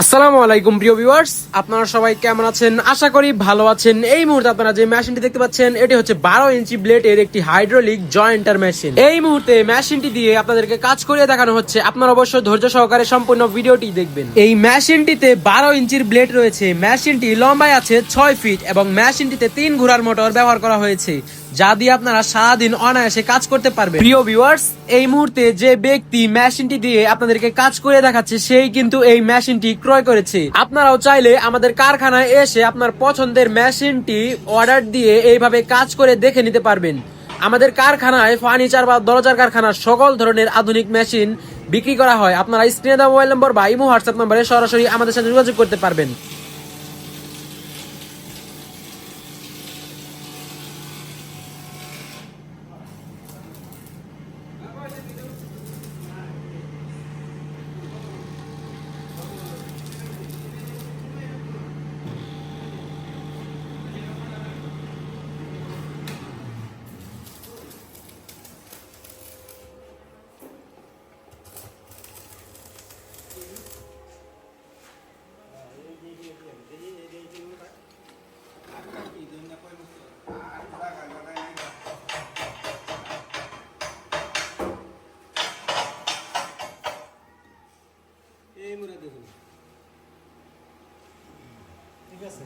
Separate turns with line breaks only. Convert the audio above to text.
আসসালামু আলাইকুম প্রিয় ভিউয়ার্স, আপনারা সবাই কেমন আছেন? আশা করি ভালো আছেন। এই মুহূর্তে আপনারা যে মেশিনটি দেখতে পাচ্ছেন এটি হচ্ছে 12 ইঞ্চি ব্লেডের একটি হাইড্রোলিক জয়েন্টার মেশিন। এই মুহূর্তে মেশিনটি দিয়ে আপনাদেরকে কাজ করিয়ে দেখানো হচ্ছে। আপনারা অবশ্যই ধৈর্য সহকারে সম্পূর্ণ ভিডিওটি দেখবেন। এই মেশিনটিতে 12 ইঞ্চির ব্লেড রয়েছে। মেশিনটি লম্বায় আছে 6 ফিট এবং মেশিনটিতে 3 ঘোড়ার মোটর ব্যবহার করা হয়েছে, যা দিয়ে আপনারা সারাদিন অনায়াসে কাজ করতে পারবেন। প্রিয় ভিউয়ার্স, এই মুহূর্তে যে ব্যক্তি মেশিনটি দিয়ে আপনাদেরকে কাজ করে দেখাচ্ছে সেই কিন্তু এই মেশিনটি ক্রয় করেছে। আপনারাও চাইলে আমাদের কারখানায় এসে আপনার পছন্দের মেশিনটি অর্ডার দিয়ে এইভাবে কাজ করে দেখে নিতে পারবেন। আমাদের কারখানায় ফার্নিচার বা দরজার কারখানার সকল ধরনের আধুনিক মেশিন বিক্রি করা হয়। আপনারা স্ক্রিনে দেওয়া মোবাইল নম্বর বা ইমো হোয়াটসঅ্যাপ নম্বরে সরাসরি আমাদের সাথে যোগাযোগ করতে পারবেন। ঠিক আছে।